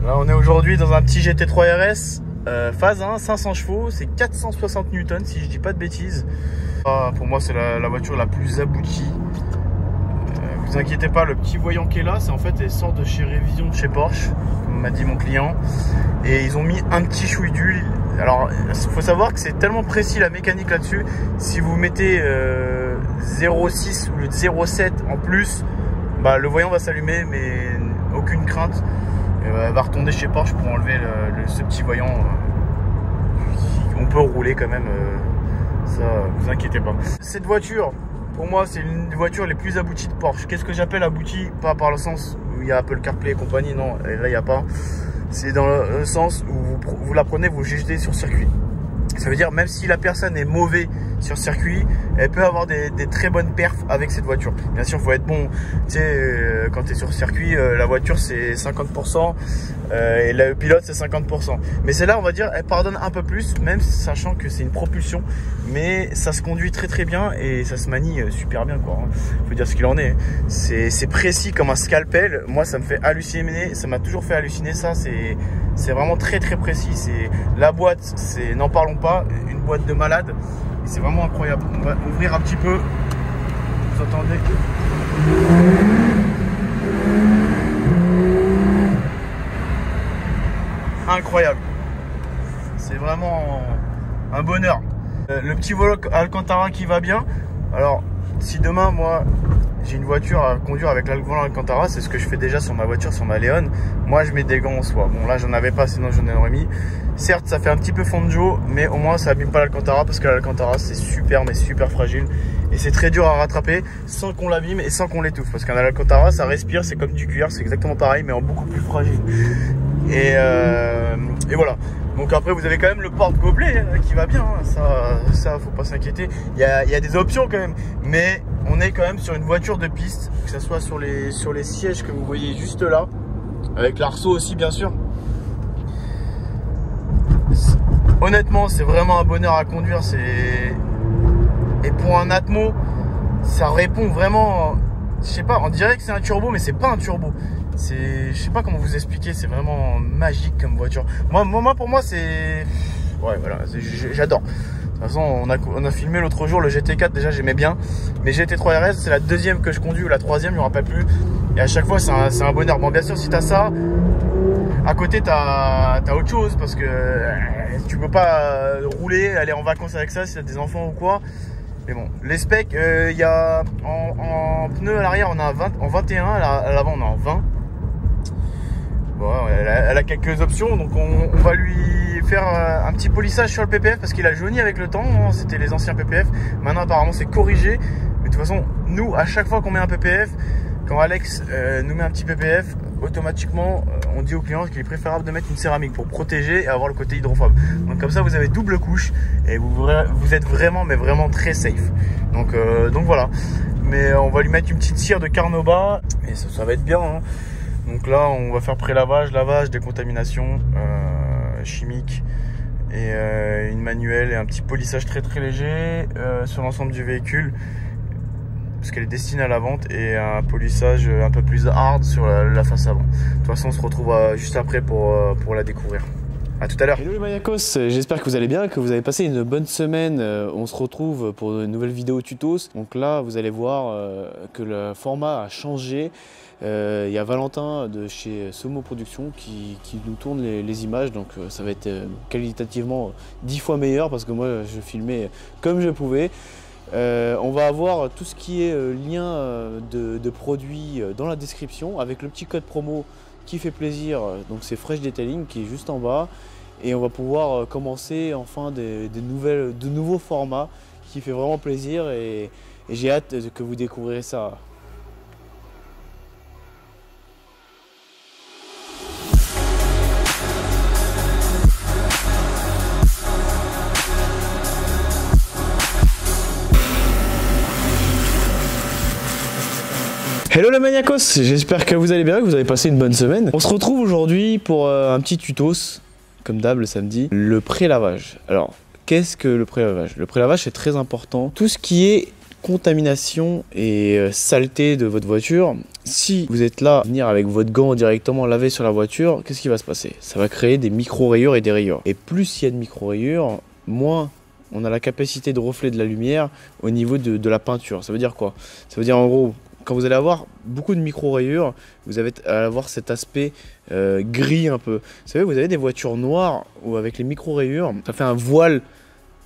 Là on est aujourd'hui dans un petit GT3 RS phase 1, 500 chevaux, c'est 460 Newton si je dis pas de bêtises. Pour moi c'est la voiture la plus aboutie. Vous inquiétez pas, le petit voyant qui est là, c'est en fait, elle sort de chez Révision, de chez Porsche, comme m'a dit mon client. Et ils ont mis un petit chouï d'huile. Alors, il faut savoir que c'est tellement précis la mécanique là-dessus. Si vous mettez 0,6 ou le 0,7 en plus, bah, le voyant va s'allumer, mais aucune crainte. Elle va retourner chez Porsche pour enlever ce petit voyant. On peut rouler quand même, ça, vous inquiétez pas. Cette voiture, pour moi, c'est l'une des voitures les plus abouties de Porsche. Qu'est-ce que j'appelle abouti? Pas par le sens où il y a Apple CarPlay et compagnie, non, là il n'y a pas. C'est dans le sens où vous la prenez, vous jetez sur circuit. Ça veut dire même si la personne est mauvaise sur circuit, elle peut avoir des très bonnes perfs avec cette voiture. Bien sûr, il faut être bon. Tu sais, quand tu es sur circuit, la voiture c'est 50% et le pilote c'est 50%. Mais celle-là, on va dire, elle pardonne un peu plus, même sachant que c'est une propulsion. Mais ça se conduit très très bien et ça se manie super bien, quoi. Faut dire ce qu'il en est. C'est précis comme un scalpel. Moi, ça me fait halluciner. Ça m'a toujours fait halluciner. Ça, c'est vraiment très très précis. C'est la boîte, c'est, n'en parlons pas, une boîte de malade. C'est vraiment incroyable. On va ouvrir un petit peu. Vous entendez? Incroyable. C'est vraiment un bonheur. Le petit volant Alcantara qui va bien. Alors, si demain, moi, j'ai une voiture à conduire avec le volant Alcantara, c'est ce que je fais déjà sur ma voiture, sur ma Léon. Moi, je mets des gants en soie. Bon, là, j'en avais pas, sinon j'en aurais mis. Certes, ça fait un petit peu Fonjo, mais au moins, ça abîme pas l'Alcantara parce que l'Alcantara, c'est super, mais super fragile. Et c'est très dur à rattraper sans qu'on l'abîme et sans qu'on l'étouffe. Parce qu'un Alcantara, ça respire, c'est comme du cuir, c'est exactement pareil, mais en beaucoup plus fragile. Et voilà. Donc après vous avez quand même le porte-gobelet qui va bien, ça faut pas s'inquiéter. Il y a des options quand même, mais on est quand même sur une voiture de piste, que ce soit sur les sièges que vous voyez juste là, avec l'arceau aussi bien sûr. Honnêtement c'est vraiment un bonheur à conduire, et pour un Atmo ça répond vraiment, je sais pas, on dirait que c'est un turbo mais c'est pas un turbo. Je sais pas comment vous expliquer, c'est vraiment magique comme voiture. Moi pour moi c'est, ouais voilà, j'adore. De toute façon on a filmé l'autre jour le GT4, déjà j'aimais bien, mais GT3 RS c'est la deuxième que je conduis ou la troisième, je me rappelle plus. Et à chaque fois c'est un bonheur. Bon bien sûr si t'as ça, à côté t'as autre chose parce que tu peux pas rouler, aller en vacances avec ça si t'as des enfants ou quoi. Mais bon, les specs, il y a en pneu à l'arrière on a en 21, à l'avant on est en 20. Bon, elle a quelques options, donc on va lui faire un petit polissage sur le PPF parce qu'il a jauni avec le temps, hein, c'était les anciens PPF. Maintenant apparemment c'est corrigé, mais de toute façon nous à chaque fois qu'on met un PPF, quand Alex nous met un petit PPF, automatiquement on dit au client qu'il est préférable de mettre une céramique pour protéger et avoir le côté hydrophobe. Donc comme ça vous avez double couche et vous êtes vraiment mais vraiment très safe. Donc voilà. Mais on va lui mettre une petite cire de Carnauba et ça va être bien, hein. Donc là on va faire pré-lavage, lavage, décontamination chimique et une manuelle et un petit polissage très très léger sur l'ensemble du véhicule, parce qu'elle est destinée à la vente, et un polissage un peu plus hard sur la face avant. De toute façon on se retrouve juste après pour la découvrir. A tout à l'heure. Hello les maniacos, j'espère que vous allez bien, que vous avez passé une bonne semaine. On se retrouve pour une nouvelle vidéo tutos. Donc là vous allez voir que le format a changé. Il y a Valentin de chez Somo Production qui nous tourne les images, donc ça va être qualitativement 10 fois meilleur parce que moi je filmais comme je pouvais. On va avoir tout ce qui est lien de produits dans la description avec le petit code promo qui fait plaisir, donc c'est Fresh Detailing qui est juste en bas, et on va pouvoir commencer enfin de nouveaux formats qui fait vraiment plaisir, et j'ai hâte que vous découvrirez ça. Hello les maniacos, j'espère que vous allez bien, que vous avez passé une bonne semaine. On se retrouve aujourd'hui pour un petit tutos, comme d'hab le samedi, le pré-lavage. Alors, qu'est-ce que le pré-lavage? Le pré-lavage c'est très important. Tout ce qui est contamination et saleté de votre voiture. Si vous êtes là, venir avec votre gant directement laver sur la voiture, qu'est-ce qui va se passer? Ça va créer des micro-rayures et des rayures. Et plus il y a de micro-rayures, moins on a la capacité de reflet de la lumière au niveau de la peinture. Ça veut dire quoi? Ça veut dire en gros, quand vous allez avoir beaucoup de micro-rayures, vous allez avoir cet aspect gris un peu. Vous savez, vous avez des voitures noires où avec les micro-rayures, ça fait un voile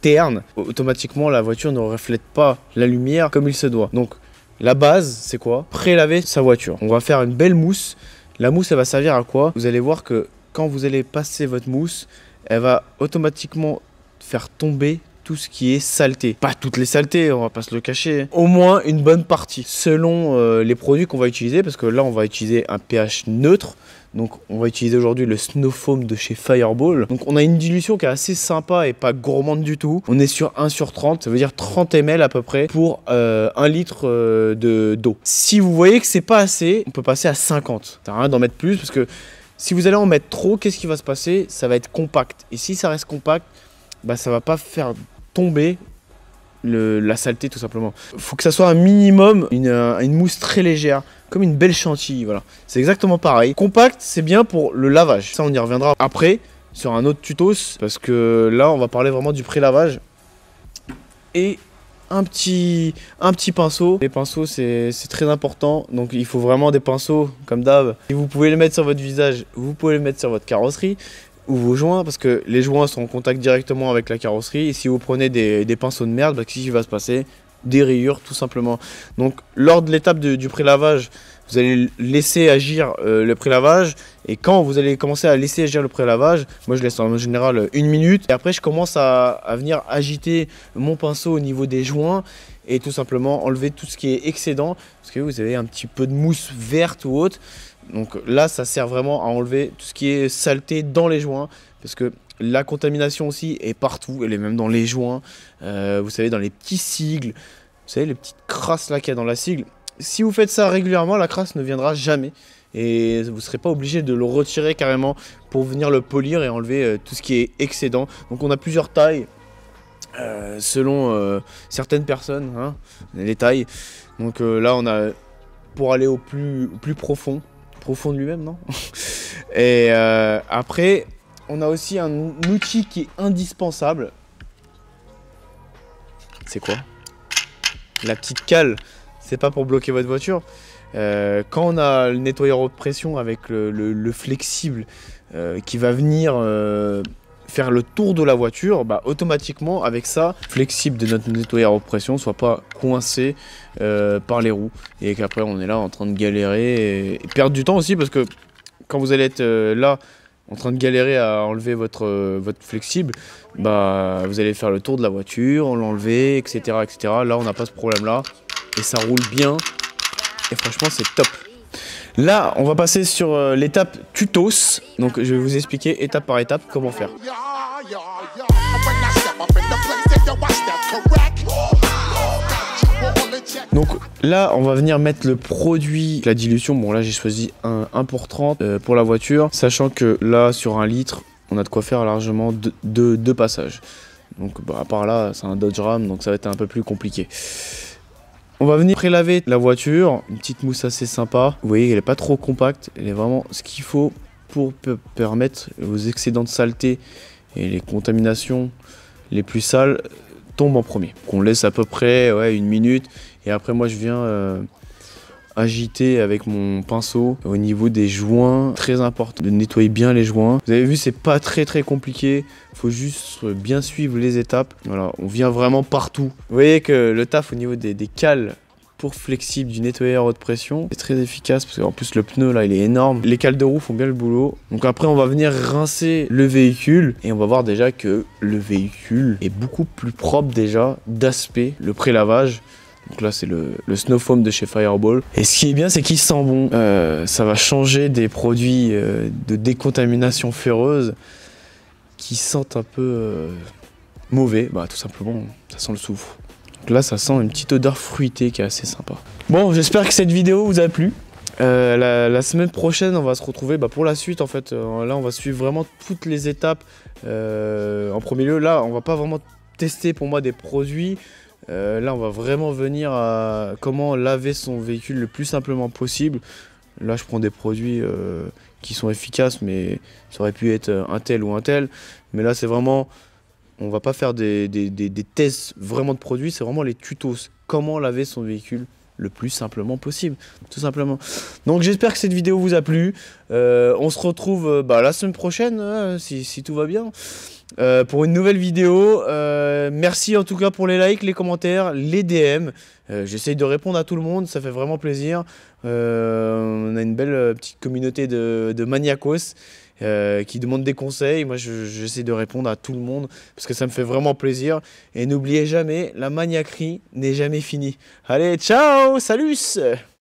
terne. Automatiquement, la voiture ne reflète pas la lumière comme il se doit. Donc, la base, c'est quoi? Pré-laver sa voiture. On va faire une belle mousse. La mousse, elle va servir à quoi? Vous allez voir que quand vous allez passer votre mousse, elle va automatiquement faire tomber tout ce qui est saleté. Pas toutes les saletés, on va pas se le cacher. Au moins une bonne partie, selon les produits qu'on va utiliser, parce que là, on va utiliser un pH neutre. Donc, on va utiliser aujourd'hui le Snow Foam de chez Fireball. Donc, on a une dilution qui est assez sympa et pas gourmande du tout. On est sur 1/30, ça veut dire 30 ml à peu près pour 1 litre d'eau. Si vous voyez que c'est pas assez, on peut passer à 50. Ça sert à rien d'en mettre plus parce que si vous allez en mettre trop, qu'est-ce qui va se passer? Ça va être compact. Et si ça reste compact, bah, ça va pas faire tomber la saleté tout simplement. Il faut que ça soit un minimum, une mousse très légère, comme une belle chantilly, voilà. C'est exactement pareil. Compact, c'est bien pour le lavage. Ça, on y reviendra après sur un autre tutos, parce que là, on va parler vraiment du pré-lavage. Et un petit pinceau. Les pinceaux, c'est très important. Donc, il faut vraiment des pinceaux, comme d'hab. Et vous pouvez les mettre sur votre visage, vous pouvez les mettre sur votre carrosserie ou vos joints, parce que les joints sont en contact directement avec la carrosserie. Et si vous prenez des pinceaux de merde, bah, qu'est-ce qui va se passer? Des rayures tout simplement. Donc lors de l'étape du pré-lavage, vous allez laisser agir le pré-lavage, et quand vous allez commencer à laisser agir le pré-lavage, moi je laisse en général 1 minute, et après je commence à venir agiter mon pinceau au niveau des joints et tout simplement enlever tout ce qui est excédent, parce que vous avez un petit peu de mousse verte ou autre. Donc là ça sert vraiment à enlever tout ce qui est saleté dans les joints, parce que la contamination aussi est partout, elle est même dans les joints, vous savez, dans les petits sigles, vous savez, les petites crasses là qu'il y a dans la sigle. Si vous faites ça régulièrement, la crasse ne viendra jamais et vous ne serez pas obligé de le retirer carrément pour venir le polir et enlever tout ce qui est excédent. Donc on a plusieurs tailles selon certaines personnes, hein, les tailles. Donc là on a pour aller au plus profond de lui-même, non? Et après on a aussi un outil qui est indispensable. C'est quoi? La petite cale. C'est pas pour bloquer votre voiture. Quand on a le nettoyeur haute pression avec le flexible qui va venir faire le tour de la voiture, bah, automatiquement avec ça, flexible de notre nettoyeur haute pression soit pas coincé par les roues, et qu'après on est là en train de galérer et perdre du temps aussi, parce que quand vous allez être là en train de galérer à enlever votre flexible, bah, vous allez faire le tour de la voiture, l'enlever, etc., etc. Là, on n'a pas ce problème-là et ça roule bien. Et franchement, c'est top. Là, on va passer sur l'étape tutos. Donc, je vais vous expliquer étape par étape comment faire. Donc là, on va venir mettre le produit, la dilution. Bon, là, j'ai choisi un 1/30 pour la voiture, sachant que là, sur 1 litre, on a de quoi faire largement deux passages. Donc, bah, à part là, c'est un Dodge Ram, donc ça va être un peu plus compliqué. On va venir prélaver la voiture, une petite mousse assez sympa. Vous voyez, elle n'est pas trop compacte, elle est vraiment ce qu'il faut pour permettre aux excédents de saleté et les contaminations les plus sales tombent en premier. On laisse à peu près 1 minute. Et après, moi, je viens agiter avec mon pinceau au niveau des joints. Très important de nettoyer bien les joints. Vous avez vu, c'est pas très compliqué. Il faut juste bien suivre les étapes. Voilà, on vient vraiment partout. Vous voyez que le taf au niveau des cales pour flexible du nettoyeur haute pression est très efficace, parce qu'en plus le pneu là il est énorme. Les cales de roue font bien le boulot. Donc après on va venir rincer le véhicule et on va voir déjà que le véhicule est beaucoup plus propre déjà d'aspect, le pré-lavage. Donc là c'est le Snow Foam de chez Fireball. Et ce qui est bien, c'est qu'il sent bon. Ça va changer des produits de décontamination ferreuse qui sentent un peu mauvais. Bah tout simplement, ça sent le soufre. Donc là ça sent une petite odeur fruitée qui est assez sympa. Bon, j'espère que cette vidéo vous a plu. La semaine prochaine on va se retrouver pour la suite en fait. Là on va suivre vraiment toutes les étapes. En premier lieu, là on va pas vraiment tester pour moi des produits. Là, on va vraiment venir à comment laver son véhicule le plus simplement possible. Là, je prends des produits qui sont efficaces, mais ça aurait pu être un tel ou un tel. Mais là, c'est vraiment, on va pas faire des tests vraiment de produits, c'est vraiment les tutos. Comment laver son véhicule le plus simplement possible, tout simplement. Donc j'espère que cette vidéo vous a plu. On se retrouve la semaine prochaine, hein, si tout va bien, pour une nouvelle vidéo. Merci en tout cas pour les likes, les commentaires, les DM. J'essaye de répondre à tout le monde, ça fait vraiment plaisir. On a une belle petite communauté de maniacos qui demandent des conseils. Moi, j'essaie de répondre à tout le monde parce que ça me fait vraiment plaisir. Et n'oubliez jamais, la maniaquerie n'est jamais finie. Allez, ciao, salut!